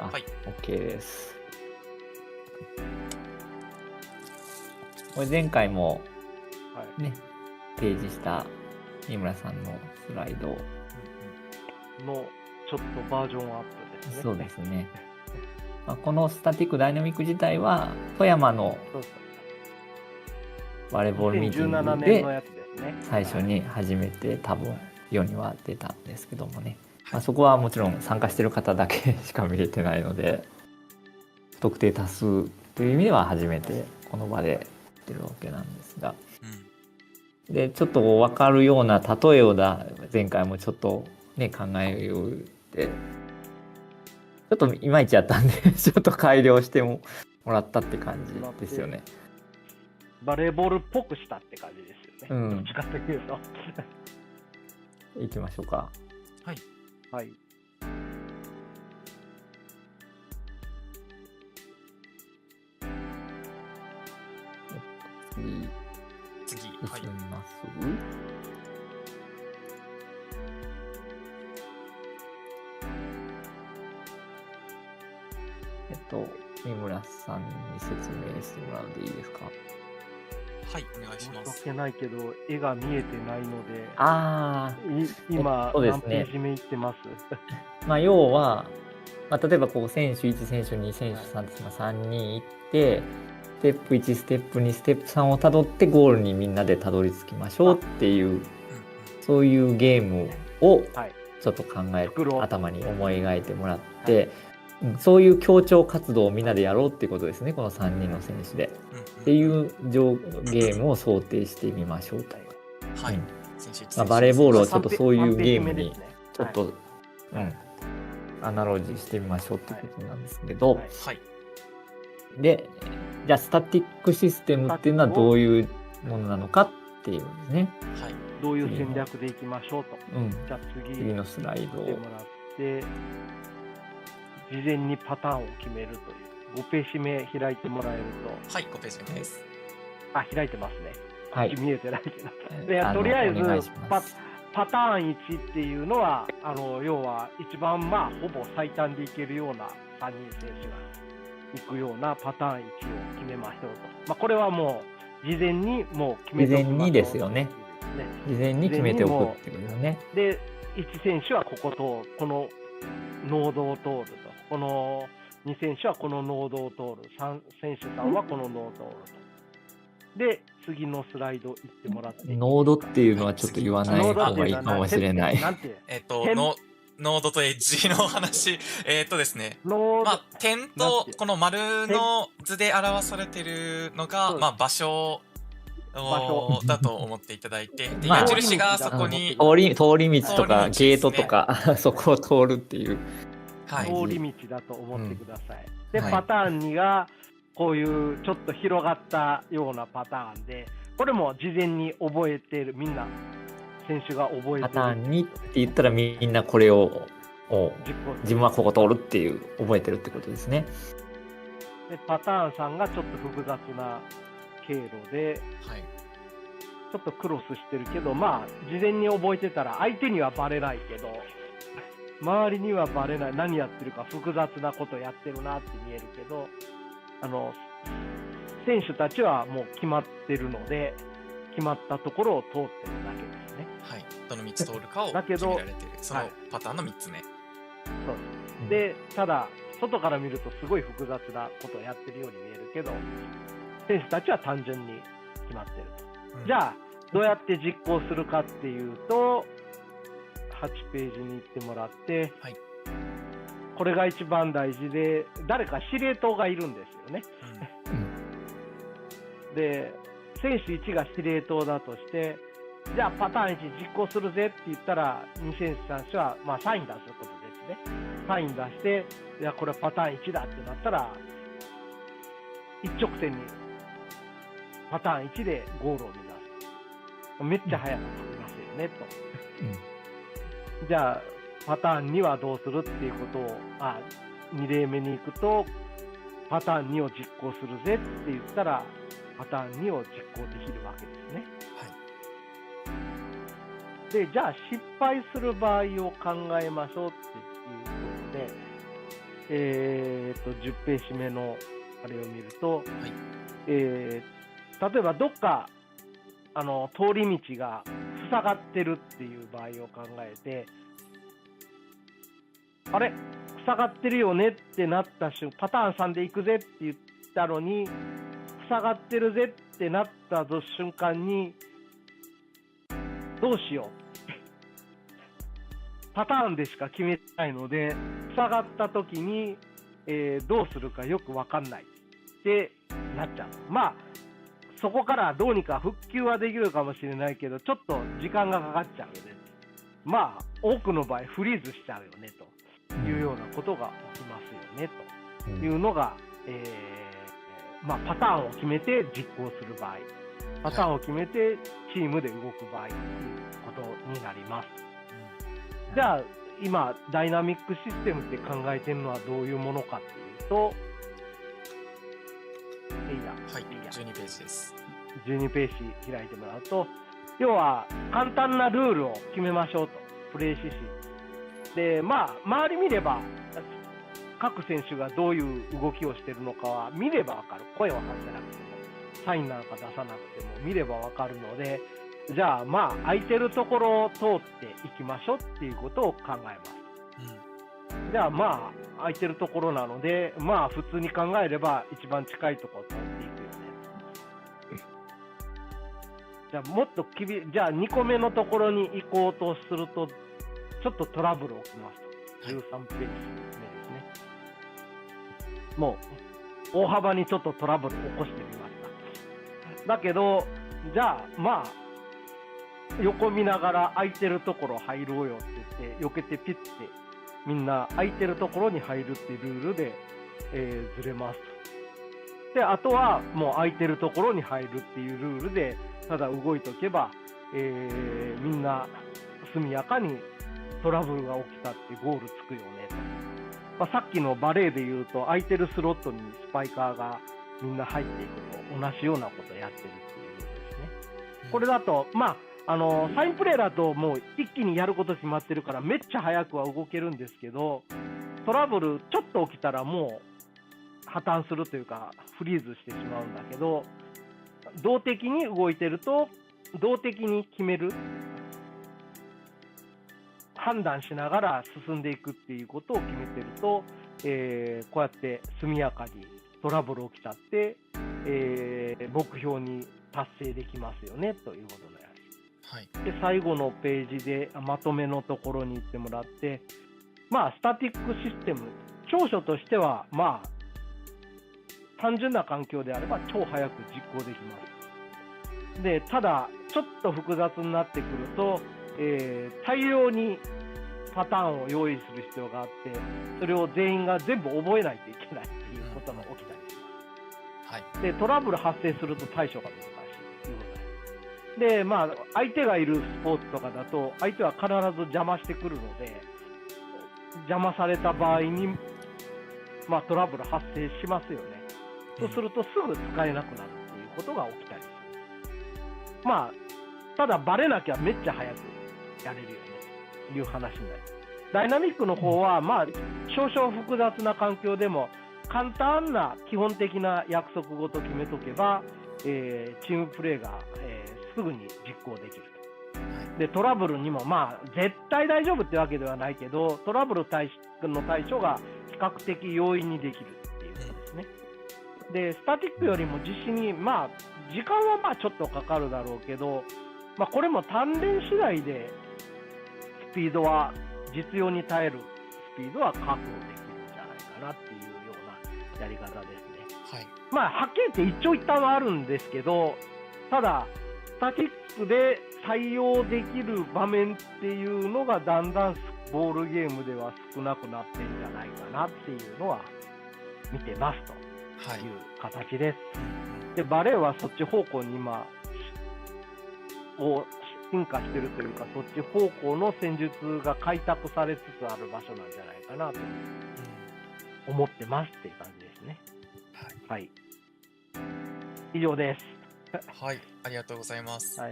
はい。OK です。これ前回もね、提示した三村さんのスライドのちょっとバージョンアップですね。そうですね。このスタティックダイナミック自体は富山のバレーボールミーティン2017グ年のでやつですね。最初に初めて多分世には出たんですけどもね、そこはもちろん参加してる方だけしか見れてないので、不特定多数という意味では初めてこの場でやってるわけなんですが、でちょっと分かるような例えを前回もちょっとね考えようってちょっといまいちやったんでちょっと改良してもらったって感じですよね。バレーボールっぽくしたって感じですよね。どっちかというといきましょうか。はい。はい。次、進みます。三村さんに説明してもらうでいいですか。はい、お願いします。申し訳ないけど絵が見えてないので、今、何ページ目いってます要は、例えばこう選手1、選手2、選手3って3人いって、ステップ1、ステップ2、ステップ3をたどってゴールにみんなでたどり着きましょうっていう、そういうゲームをちょっと頭に思い描いてもらって、そういう協調活動をみんなでやろうっていうことですね、この3人の選手で。っていうゲームを想定してみましょうと。はい。バレーボールをちょっとそういうゲームにちょっと、アナロジーしてみましょうっていうことなんですけど、で、じゃあスタティックシステムっていうのはどういうものなのかっていうですね。はい。どういう戦略でいきましょうと。じゃあ次のスライドを見てもらって、事前にパターンを決めるという。5ページ目開いてもらえると。はい、5ページ目です。開いてますね。はい。見えてないけど。で、とりあえずパターン1っていうのは、要は一番ほぼ最短でいけるような3人選手が行くようなパターン1を決めましょうと。これはもう事前にもう決めておきましょう。事前にですよね。事前に決めておくってことですね。で、1選手はこことこのノードを通ると。この2選手はこのノードを通る。3選手さんはこのノードを通ると。で、次のスライド行ってもらって。ノードっていうのはちょっと言わない方がいいかもしれない。ノードとエッジの話、ですね。点とこの丸の図で表されてるのが、場所だと思っていただいて、で矢印がそこに通り道とかゲートとかそこを通るっていう。通り道だと思ってください。で、パターン2がこういうちょっと広がったようなパターンで、これも事前に覚えてる、みんな選手が覚えてる。パターン2って言ったらみんなこれを自分はここ通るっていう覚えてるってことですね。で、パターン3がちょっと複雑な経路で、ちょっとクロスしてるけど、事前に覚えてたら相手にはバレないけど、周りにはバレない、何やってるか複雑なことやってるなって見えるけど、選手たちはもう決まってるので、決まったところを通ってるだけですね。はい。どの道通るかを決められている。そのパターンの3つ目。そうで、ただ、外から見るとすごい複雑なことをやってるように見えるけど、選手たちは単純に決まってると。じゃあ、どうやって実行するかっていうと、8ページに行ってもらって、これが一番大事で、誰か司令塔がいるんですよね。で、選手1が司令塔だとして、じゃあパターン1実行するぜって言ったら、2選手3手はサイン出すことですね。サイン出して、いやこれパターン1だってなったら、一直線にパターン1でゴールを目指す。めっちゃ速く飛びますよねと。じゃあパターン2はどうするっていうことを2例目に行くと、パターン2を実行するぜって言ったら、パターン2を実行できるわけですね。で、じゃあ失敗する場合を考えましょうっていうことで、10ページ目のあれを見ると、はい。例えばどっか通り道が塞がってるっていう場合を考えて、あれ塞がってるよねってなったパターン3で行くぜって言ったのに、塞がってるぜってなった瞬間に、どうしようパターンでしか決めてないので、塞がった時に、どうするかよく分かんないってなっちゃう。まあそこからどうにか復旧はできるかもしれないけど、ちょっと時間がかかっちゃうよね。まあ多くの場合フリーズしちゃうよねというようなことが起きますよねというのが、まあ、パターンを決めて実行する場合、パターンを決めてチームで動く場合ということになります。じゃあ今ダイナミックシステムって考えてるのはどういうものかっていうと、はい、12ページです。12ページ開いてもらうと、要は簡単なルールを決めましょうと、プレイ指示で、まあ周り見れば各選手がどういう動きをしてるのかは見ればわかる。声を発せなくてもサインなんか出さなくても見ればわかるので、じゃあまあ空いてるところを通っていきましょうっていうことを考えます。じゃあまあ空いてるところなので、まあ普通に考えれば一番近いところを通っていくよね。じゃあもっとじゃあ2個目のところに行こうとするとちょっとトラブル起きますと。13ページ目ですね。もう大幅にちょっとトラブル起こしてみました。だけどじゃあまあ横見ながら空いてるところ入ろうよって言って避けてピッてみんな空いてるところに入るっていうルールで、ずれますと。であとはもう空いてるところに入るっていうルールでただ動いとけば、みんな速やかにトラブルが起きたってゴールつくよねと。まあ、さっきのバレーでいうと空いてるスロットにスパイカーがみんな入っていくと同じようなことをやってるっていうことですね。これだとまあサインプレーだともう一気にやること決まってるからめっちゃ早くは動けるんですけど、トラブルちょっと起きたらもう破綻するというかフリーズしてしまうんだけど、動的に動いてると動的に決める、判断しながら進んでいくっていうことを決めてると、こうやって速やかにトラブル起きたって、目標に達成できますよねということになります。はい、で最後のページでまとめのところに行ってもらって、まあスタティックシステム長所としてはまあ単純な環境であれば超早く実行できます。でただちょっと複雑になってくると、大量にパターンを用意する必要があって、それを全員が全部覚えないといけないっていうことが起きたりします。はい、でトラブル発生すると対処が難しいということです。でまあ相手がいるスポーツとかだと相手は必ず邪魔してくるので、邪魔された場合にまあトラブル発生しますよね。そうするとすぐ使えなくなるっていうことが起きたりする。まあただバレなきゃめっちゃ早くやれるよねという話になります。ダイナミックの方はまあ少々複雑な環境でも簡単な基本的な約束ごと決めとけば、チームプレーが、すぐに実行できると。でトラブルにもまあ絶対大丈夫ってわけではないけど、トラブルの対処が比較的容易にできるっていうことですね。でスタティックよりも実施にまあ時間はまあちょっとかかるだろうけど、まあ、これも鍛錬次第でスピードは実用に耐えるスピードは確保できるんじゃないかなっていうようなやり方ですね。はい、まあはっきり言って一長一短はあるんですけど、ただスタティックで採用できる場面っていうのがだんだんボールゲームでは少なくなってるんじゃないかなっていうのは見てますという形です。でバレーはそっち方向に今進化してるというか、そっち方向の戦術が開拓されつつある場所なんじゃないかなと思ってますっていう感じですね。はい、以上です。はい、ありがとうございます。はい。